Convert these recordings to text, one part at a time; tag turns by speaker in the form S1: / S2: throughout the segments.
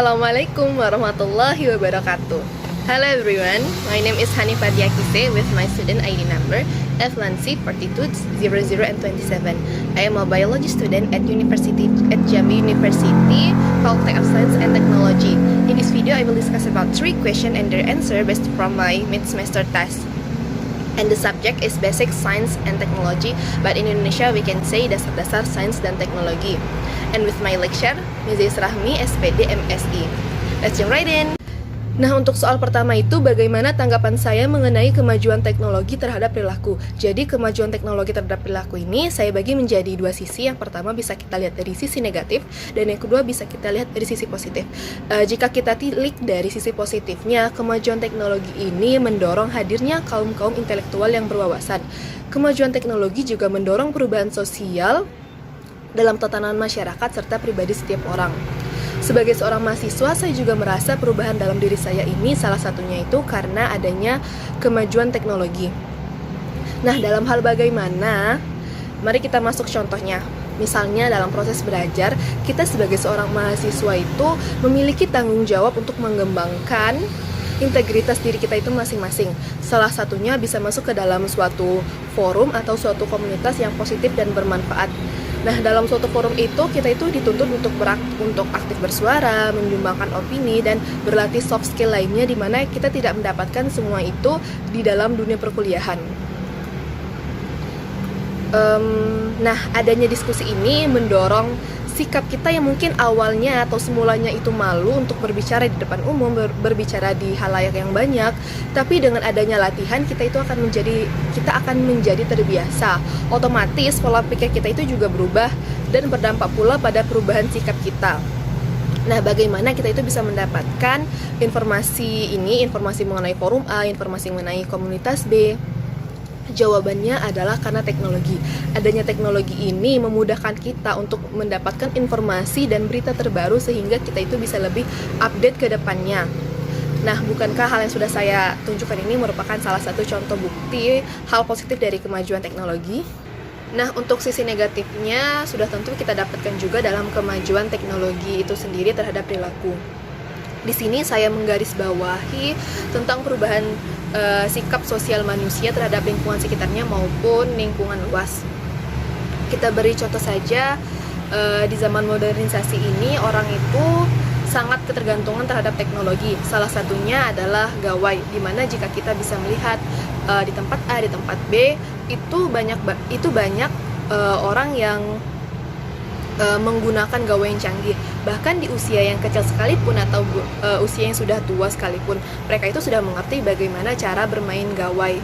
S1: Assalamualaikum warahmatullahi wabarakatuh. Hello everyone, my name is Hanifah Diakise with my student ID number F1C420027. I am a biology student at Jambi University, Faculty of Science and Technology. In this video, I will discuss about 3 questions and their answer based from my mid-semester test. And the subject is basic science and technology, but in Indonesia we can say dasar-dasar sains dan teknologi. And with my lecturer, Mrs. Rahmi, SPD, MSI. Let's jump right in. Nah, untuk soal pertama itu, bagaimana tanggapan saya mengenai kemajuan teknologi terhadap perilaku? Jadi, kemajuan teknologi terhadap perilaku ini saya bagi menjadi 2 sisi. Yang pertama bisa kita lihat dari sisi negatif, dan yang kedua bisa kita lihat dari sisi positif. Jika kita tilik dari sisi positifnya, kemajuan teknologi ini mendorong hadirnya kaum-kaum intelektual yang berwawasan. Kemajuan teknologi juga mendorong perubahan sosial dalam tatanan masyarakat serta pribadi setiap orang. Sebagai seorang mahasiswa, saya juga merasa perubahan dalam diri saya ini salah satunya itu karena adanya kemajuan teknologi. Nah, dalam hal bagaimana? Mari kita masuk contohnya. Misalnya dalam proses belajar, kita sebagai seorang mahasiswa itu memiliki tanggung jawab untuk mengembangkan integritas diri kita itu masing-masing. Salah satunya bisa masuk ke dalam suatu forum atau suatu komunitas yang positif dan bermanfaat. Nah, dalam suatu forum itu, kita itu dituntut untuk aktif bersuara, menyumbangkan opini, dan berlatih soft skill lainnya di mana kita tidak mendapatkan semua itu di dalam dunia perkuliahan. Nah, adanya diskusi ini mendorong sikap kita yang mungkin awalnya atau semulanya itu malu untuk berbicara di depan umum, berbicara di halayak yang banyak, tapi dengan adanya latihan kita akan menjadi terbiasa. Otomatis pola pikir kita itu juga berubah dan berdampak pula pada perubahan sikap kita. Nah, bagaimana kita itu bisa mendapatkan informasi mengenai forum A, informasi mengenai komunitas B? Jawabannya adalah karena teknologi. Adanya teknologi ini memudahkan kita untuk mendapatkan informasi dan berita terbaru sehingga kita itu bisa lebih update ke depannya. Nah, bukankah hal yang sudah saya tunjukkan ini merupakan salah satu contoh bukti hal positif dari kemajuan teknologi? Nah, untuk sisi negatifnya sudah tentu kita dapatkan juga dalam kemajuan teknologi itu sendiri terhadap perilaku. Di sini saya menggarisbawahi tentang perubahan sikap sosial manusia terhadap lingkungan sekitarnya maupun lingkungan luas. Kita beri contoh saja, di zaman modernisasi ini orang itu sangat ketergantungan terhadap teknologi. Salah satunya adalah gawai, dimana jika kita bisa melihat di tempat A, di tempat B, itu banyak orang yang menggunakan gawai yang canggih. Bahkan di usia yang kecil sekalipun atau usia yang sudah tua sekalipun, mereka itu sudah mengerti bagaimana cara bermain gawai.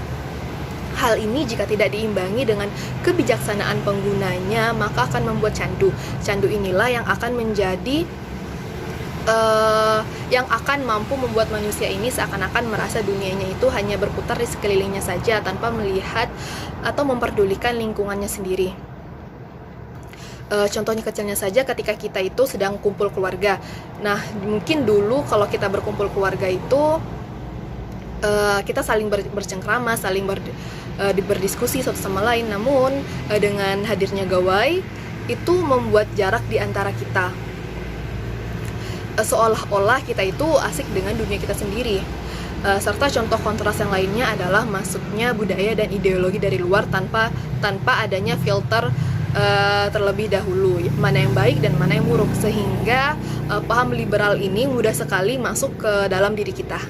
S1: Hal ini jika tidak diimbangi dengan kebijaksanaan penggunanya, maka akan membuat candu. Candu inilah yang akan menjadi yang akan mampu membuat manusia ini seakan-akan merasa dunianya itu hanya berputar di sekelilingnya saja tanpa melihat atau memperdulikan lingkungannya sendiri. Contohnya kecilnya saja ketika kita itu sedang kumpul keluarga. Nah, mungkin dulu kalau kita berkumpul keluarga itu kita saling bercengkrama, saling berdiskusi satu sama lain. Namun dengan hadirnya gawai itu membuat jarak di antara kita. Seolah-olah kita itu asik dengan dunia kita sendiri. Serta contoh kontras yang lainnya adalah masuknya budaya dan ideologi dari luar tanpa adanya filter terlebih dahulu, mana yang baik dan mana yang buruk, sehingga paham liberal ini mudah sekali masuk ke dalam diri kita.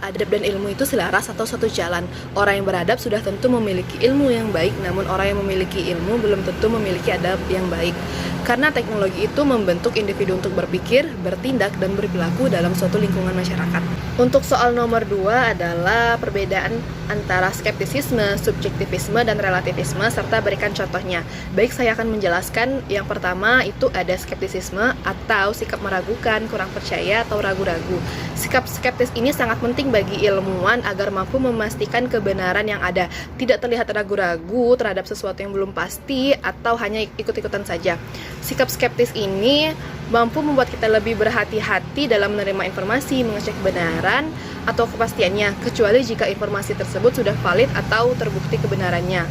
S1: Adab dan ilmu itu selaras atau satu jalan. Orang yang beradab sudah tentu memiliki ilmu yang baik, namun orang yang memiliki ilmu belum tentu memiliki adab yang baik. Karena teknologi itu membentuk individu untuk berpikir, bertindak, dan berperilaku dalam suatu lingkungan masyarakat. Untuk soal nomor 2 adalah perbedaan antara skeptisisme, subjektivisme, dan relativisme, serta berikan contohnya. Baik, saya akan menjelaskan. Yang pertama itu ada skeptisisme atau sikap meragukan, kurang percaya, atau ragu-ragu. Sikap skeptis ini sangat penting bagi ilmuwan agar mampu memastikan kebenaran yang ada, tidak terlihat ragu-ragu terhadap sesuatu yang belum pasti atau hanya ikut-ikutan saja. Sikap skeptis ini mampu membuat kita lebih berhati-hati dalam menerima informasi, mengecek kebenaran atau kepastiannya, kecuali jika informasi tersebut sudah valid atau terbukti kebenarannya.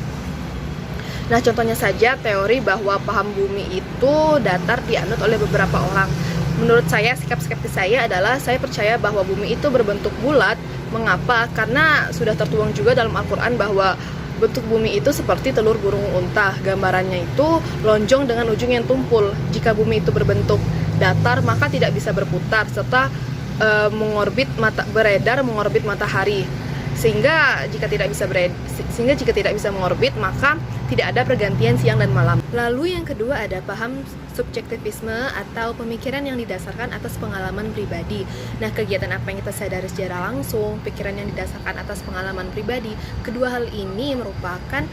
S1: Nah, contohnya saja teori bahwa paham bumi itu datar dianut oleh beberapa orang. Menurut saya, sikap skeptis saya adalah saya percaya bahwa bumi itu berbentuk bulat. Mengapa? Karena sudah tertuang juga dalam Al-Quran bahwa bentuk bumi itu seperti telur burung unta. Gambarannya itu lonjong dengan ujung yang tumpul. Jika bumi itu berbentuk datar, maka tidak bisa berputar serta beredar mengorbit matahari. Sehingga jika tidak bisa mengorbit, maka tidak ada pergantian siang dan malam. Lalu yang kedua ada paham subjektivisme atau pemikiran yang didasarkan atas pengalaman pribadi. Nah, kegiatan apa yang kita sadari secara langsung, pikiran yang didasarkan atas pengalaman pribadi, kedua hal ini merupakan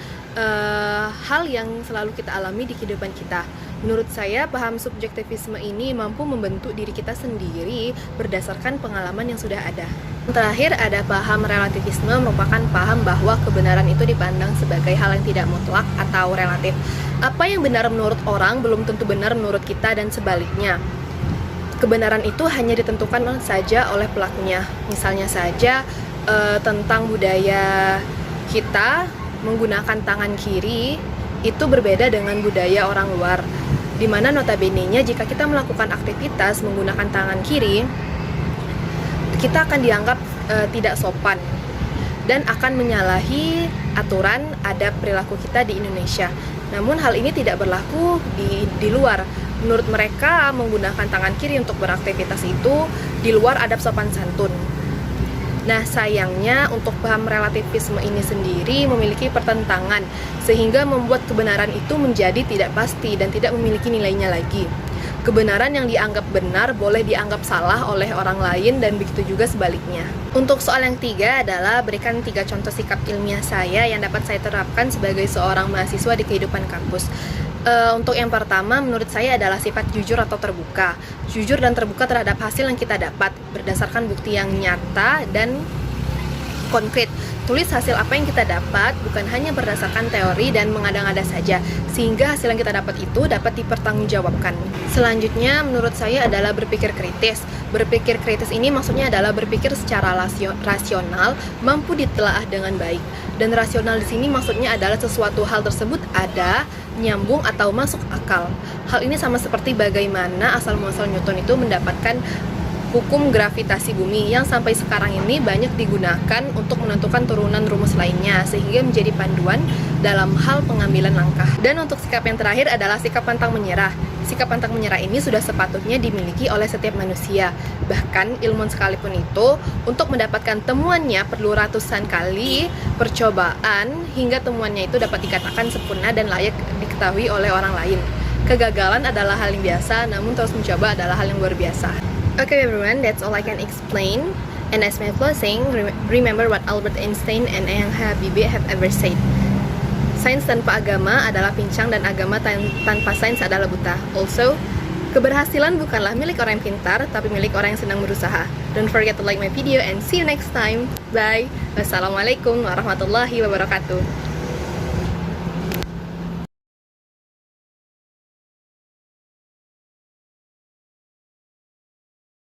S1: hal yang selalu kita alami di kehidupan kita. Menurut saya, paham subjektivisme ini mampu membentuk diri kita sendiri berdasarkan pengalaman yang sudah ada. Terakhir ada paham relativisme, merupakan paham bahwa kebenaran itu dipandang sebagai hal yang tidak mutlak atau relatif. Apa yang benar menurut orang belum tentu benar menurut kita dan sebaliknya. Kebenaran itu hanya ditentukan saja oleh pelakunya. Misalnya saja tentang budaya kita menggunakan tangan kiri itu berbeda dengan budaya orang luar, di mana notabene-nya jika kita melakukan aktivitas menggunakan tangan kiri, kita akan dianggap tidak sopan dan akan menyalahi aturan adab perilaku kita di Indonesia. Namun hal ini tidak berlaku di luar. Menurut mereka, menggunakan tangan kiri untuk beraktivitas itu di luar adab sopan santun. Nah, sayangnya untuk paham relativisme ini sendiri memiliki pertentangan, sehingga membuat kebenaran itu menjadi tidak pasti dan tidak memiliki nilainya lagi. Kebenaran yang dianggap benar boleh dianggap salah oleh orang lain, dan begitu juga sebaliknya. Untuk soal yang ketiga adalah berikan 3 contoh sikap ilmiah saya yang dapat saya terapkan sebagai seorang mahasiswa di kehidupan kampus. Untuk yang pertama, menurut saya adalah sifat jujur atau terbuka. Jujur dan terbuka terhadap hasil yang kita dapat berdasarkan bukti yang nyata dan konkret. Tulis hasil apa yang kita dapat, bukan hanya berdasarkan teori dan mengada-ngada saja, sehingga hasil yang kita dapat itu dapat dipertanggungjawabkan. Selanjutnya, menurut saya adalah berpikir kritis. Berpikir kritis ini maksudnya adalah berpikir secara rasional, mampu ditelaah dengan baik. Dan rasional di sini maksudnya adalah sesuatu hal tersebut ada, nyambung atau masuk akal. Hal ini sama seperti bagaimana asal-muasal Newton itu mendapatkan hukum gravitasi bumi yang sampai sekarang ini banyak digunakan untuk menentukan turunan rumus lainnya, sehingga menjadi panduan dalam hal pengambilan langkah. Dan untuk sikap yang terakhir adalah sikap pantang menyerah. Sikap pantang menyerah ini sudah sepatutnya dimiliki oleh setiap manusia. Bahkan ilmuwan sekalipun itu untuk mendapatkan temuannya perlu ratusan kali percobaan hingga temuannya itu dapat dikatakan sempurna dan layak diketahui oleh orang lain. Kegagalan adalah hal yang biasa, namun terus mencoba adalah hal yang luar biasa. Okay everyone, that's all I can explain. And as my closing, remember what Albert Einstein and Ayang Habibie have ever said. Sains tanpa agama adalah pincang dan agama tanpa sains adalah buta. Also, keberhasilan bukanlah milik orang yang pintar, tapi milik orang yang sedang berusaha. Don't forget to like my video and see you next time. Bye. Wassalamualaikum warahmatullahi wabarakatuh.